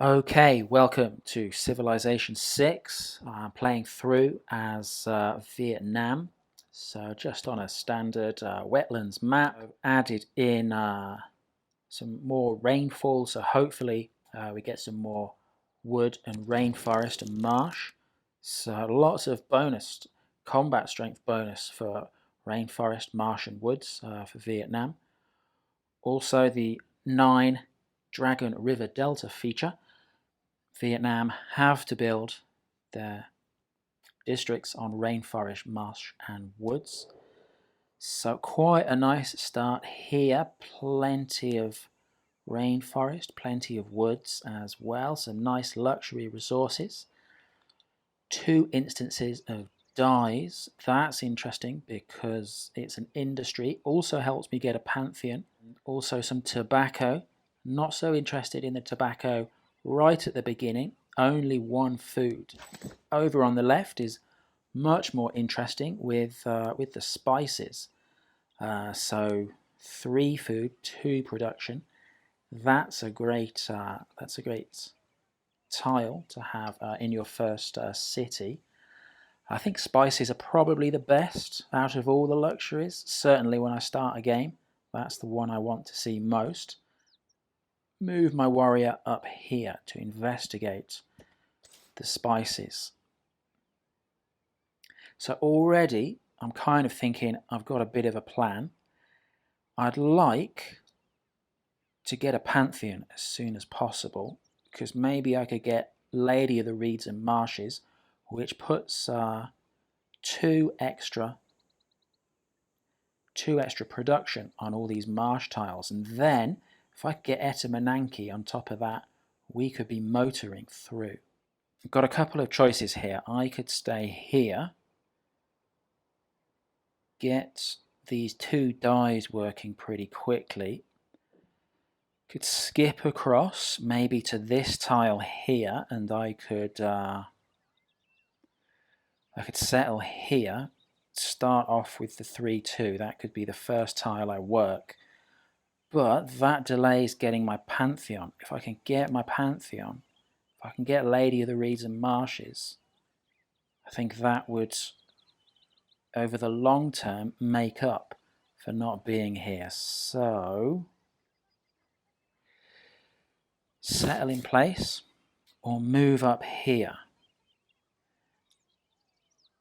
Okay, welcome to Civilization 6. I'm playing through as Vietnam. So just on a standard wetlands map, I've added in some more rainfall, so hopefully we get some more wood and rainforest and marsh. So lots of bonus, combat strength bonus for rainforest, marsh and woods for Vietnam. Also the 9 Dragon River Delta feature. Vietnam have to build their districts on rainforest, marsh and woods. So quite a nice start here. Plenty of rainforest, plenty of woods as well. Some nice luxury resources. 2 instances of dyes. That's interesting because it's an industry. Also helps me get a pantheon. Also some tobacco. Not so interested in the tobacco right at the beginning. Only 1 food. Over on the left is much more interesting with the spices. So 3 food, 2 production. That's a great tile to have in your first city. I think spices are probably the best out of all the luxuries. Certainly when I start a game, that's the one I want to see most. Move my warrior up here to investigate the spices. So already I'm kind of thinking I've got a bit of a plan. I'd like to get a pantheon as soon as possible, because maybe I could get Lady of the Reeds and Marshes, which puts two extra production on all these marsh tiles, and then if I could get Etamananki on top of that, we could be motoring through. I've got a couple of choices here. I could stay here, get these 2 dyes working pretty quickly. Could skip across maybe to this tile here, and I could settle here, start off with the 3-2. That could be the first tile I work, but that delays getting my pantheon. If I can get my pantheon, if I can get Lady of the Reeds and Marshes, I think that would, over the long term, make up for not being here. So settle in place or move up here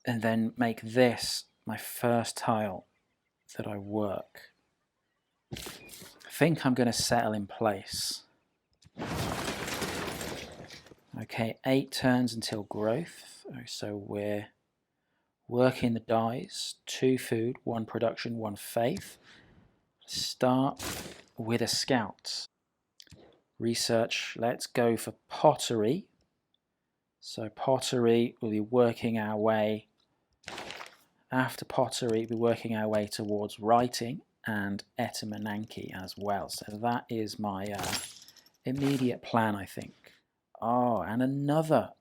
and then make this my first tile that I work. I think I'm going to settle in place. Okay, 8 turns until growth. So we're working the dyes. 2 food, 1 production, 1 faith. Start with a scout. Research, let's go for pottery. So pottery, we'll be working our way. After pottery, we'll be working our way towards writing and Etamananki as well. So that is my immediate plan, I think. Oh, and another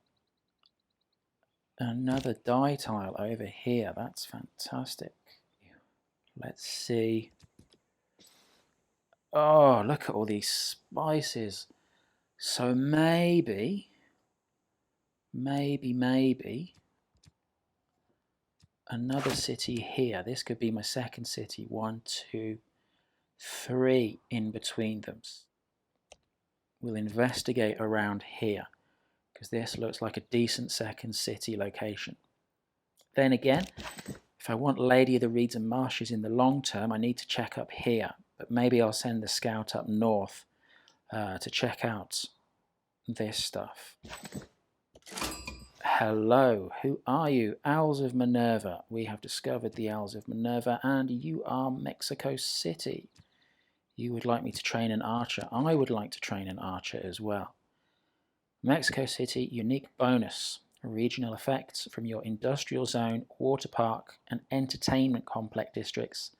dye tile over here. That's fantastic. Let's see. Oh, look at all these spices. So maybe another city here. This could be my second city. 1, 2, 3 in between them. We'll investigate around here, because this looks like a decent second city location. Then again, if I want Lady of the Reeds and Marshes in the long term, I need to check up here. But maybe I'll send the scout up north to check out this stuff. Hello, who are you? Owls of Minerva. We have discovered the Owls of Minerva, and you are Mexico City. You would like me to train an archer. I would like to train an archer as well. Mexico City, unique bonus. Regional effects from your industrial zone, water park, and entertainment complex districts.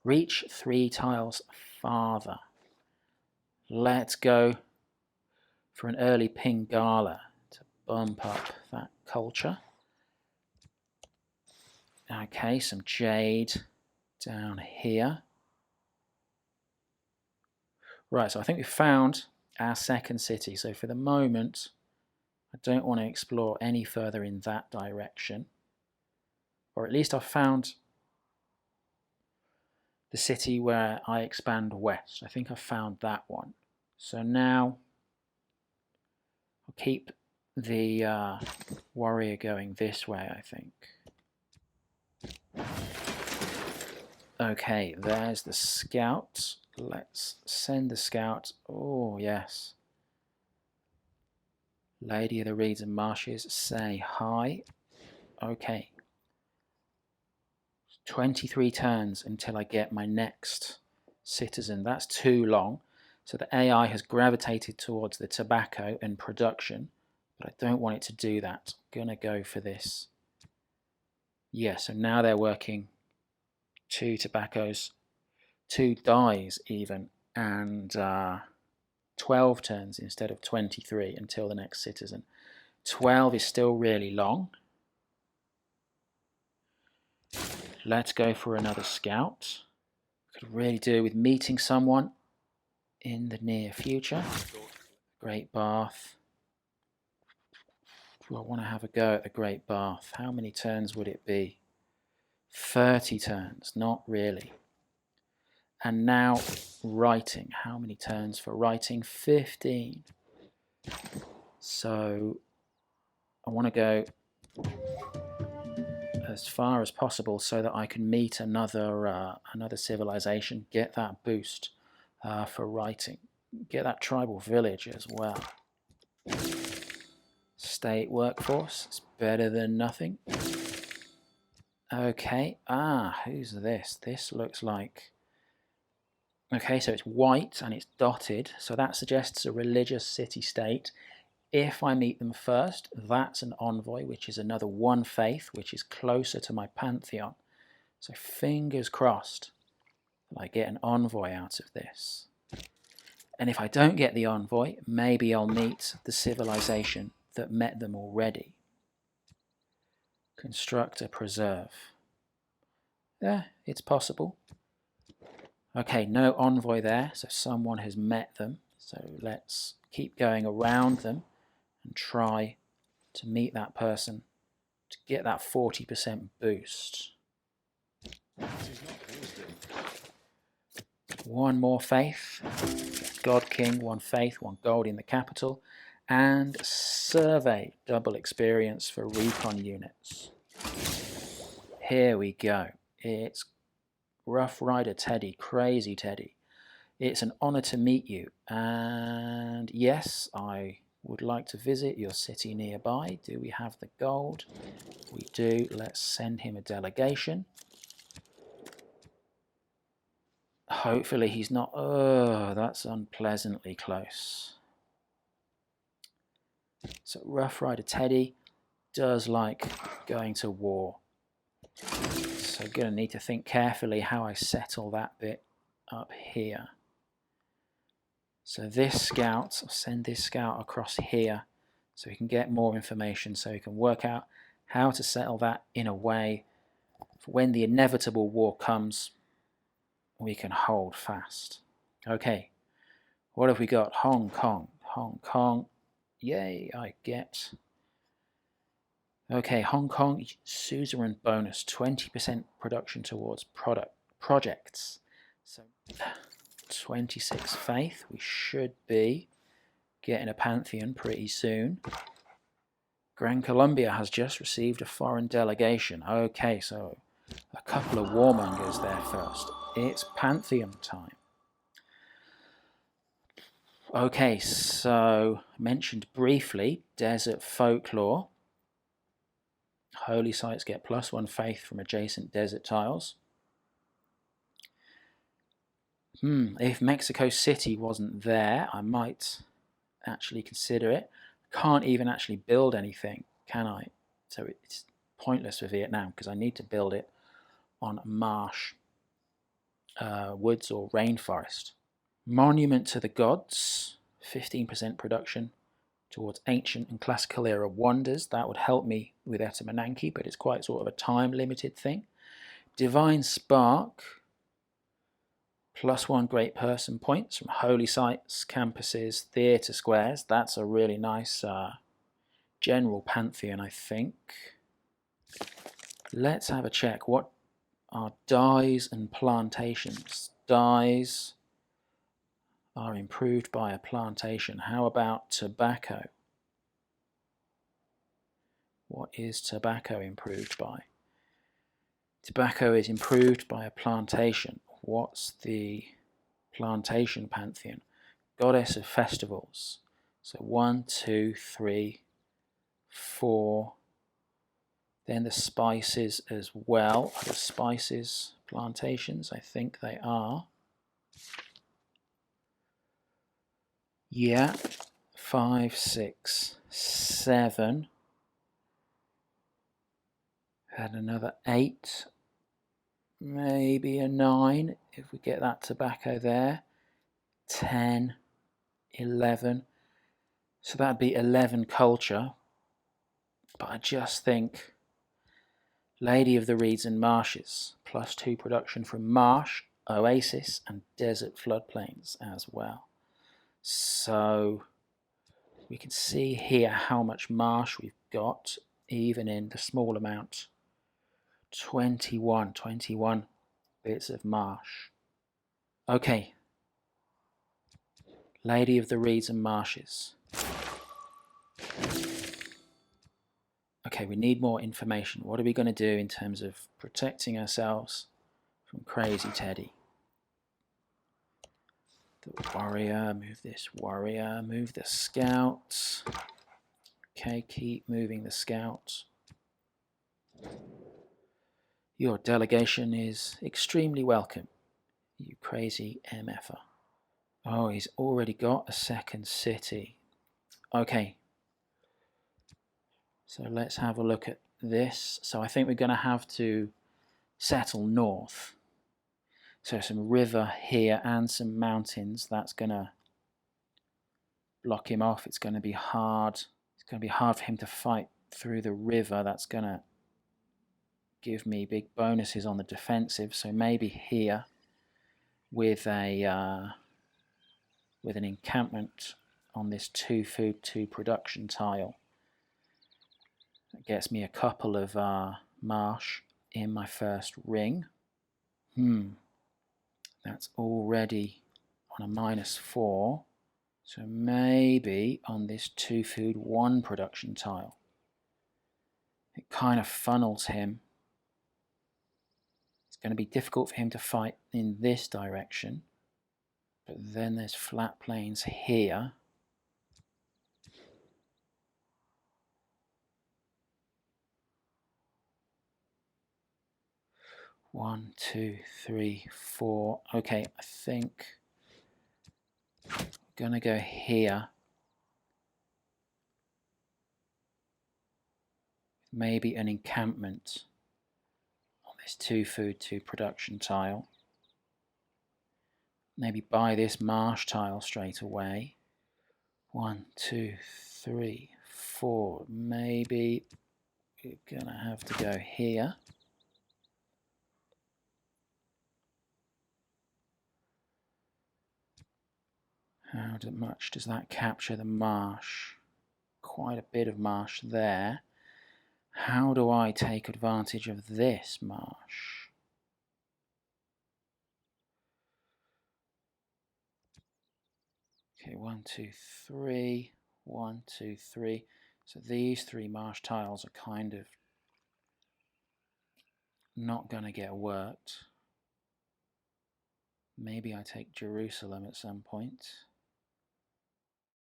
Reach 3 tiles farther. Let's go for an early Pingala to bump up that culture. Okay, some jade down here. Right, so I think we found our second city. So for the moment, I don't want to explore any further in that direction. Or at least I've found the city where I expand west. I think I've found that one. So now I'll keep the warrior going this way, I think. Okay, there's the scout. Let's send the scout. Oh, yes. Lady of the Reeds and Marshes, say hi. Okay. 23 turns until I get my next citizen. That's too long. So the AI has gravitated towards the tobacco and production, but I don't want it to do that. I'm going to go for this. Yeah, so now they're working 2 tobaccos, 2 dyes even, and 12 turns instead of 23 until the next citizen. 12 is still really long. Let's go for another scout. Could really do with meeting someone in the near future. Great Bath. Do I want to have a go at the Great Bath? How many turns would it be? 30 turns, not really. And now writing. How many turns for writing? 15. So I want to go as far as possible so that I can meet another civilization, get that boost for writing, get that tribal village as well. State workforce, it's better than nothing. Okay, who's this? This looks like... Okay, so it's white and it's dotted, so that suggests a religious city-state. If I meet them first, that's an envoy, which is another one faith, which is closer to my pantheon. So fingers crossed that I get an envoy out of this. And if I don't get the envoy, maybe I'll meet the civilization that met them already. Construct a preserve. Yeah, it's possible. Okay, no envoy there, so someone has met them. So let's keep going around them and try to meet that person to get that 40% boost. One more faith. God King, 1 faith, 1 gold in the capital. And survey, double experience for recon units. Here we go. It's Rough Rider Teddy, Crazy Teddy. It's an honor to meet you. And yes, I would like to visit your city nearby. Do we have the gold? We do. Let's send him a delegation. Hopefully he's not... Oh, that's unpleasantly close. So Rough Rider Teddy does like going to war. So I'm going to need to think carefully how I settle that bit up here. So this scout, I'll send this scout across here so he can get more information, so he can work out how to settle that in a way for when the inevitable war comes, we can hold fast. Okay, what have we got? Hong Kong. Hong Kong. Yay, I get... Okay, Hong Kong, suzerain bonus, 20% production towards projects. So 26 faith, we should be getting a pantheon pretty soon. Gran Colombia has just received a foreign delegation. Okay, so a couple of warmongers there first. It's pantheon time. Okay, so mentioned briefly, desert folklore. Holy sites get +1 faith from adjacent desert tiles. If Mexico City wasn't there, I might actually consider it. Can't even actually build anything, can I? So it's pointless for Vietnam because I need to build it on marsh, woods or rainforest. Monument to the Gods, 15% production towards ancient and classical era wonders. That would help me with Etamananki, but it's quite sort of a time limited thing. Divine Spark, +1 great person points from holy sites, campuses, theatre squares. That's a really nice general pantheon, I think. Let's have a check. What are dyes and plantations? Dyes are improved by a plantation. How about tobacco? What is tobacco improved by? Tobacco is improved by a plantation. What's the plantation pantheon? Goddess of festivals. So 1, 2, 3, 4. Then the spices as well. Are the spices plantations? I think they are. Yeah. 5, 6, 7. Had another 8. Maybe a 9 if we get that tobacco there. 10, 11. So that'd be 11 culture. But I just think Lady of the Reeds and Marshes, +2 production from marsh, oasis and desert floodplains as well. So we can see here how much marsh we've got, even in the small amount. 21 bits of marsh. Okay, Lady of the Reeds and Marshes. Okay, we need more information. What are we going to do in terms of protecting ourselves from Crazy Teddy? The warrior, move this warrior, move the scouts. Okay, keep moving the scouts. Your delegation is extremely welcome, you crazy MFer. Oh, he's already got a second city. Okay, so let's have a look at this. So I think we're going to have to settle north. So some river here and some mountains. That's going to block him off. It's going to be hard. It's going to be hard for him to fight through the river. That's going to give me big bonuses on the defensive. So maybe here with an encampment on this 2 food 2 production tile. That gets me a couple of marsh in my first ring. That's already on a -4. So maybe on this 2 food 1 production tile. It kind of funnels him. It's going to be difficult for him to fight in this direction. But then there's flat plains here. One, two, three, 4. Okay, I think I'm going to go here. Maybe an encampment on this 2 food 2 production tile. Maybe buy this marsh tile straight away. 1, 2, 3, 4. Maybe we're going to have to go here. How much does that capture the marsh? Quite a bit of marsh there. How do I take advantage of this marsh? Okay, 1, 2, 3. 1, 2, 3. So these 3 marsh tiles are kind of not going to get worked. Maybe I take Jerusalem at some point.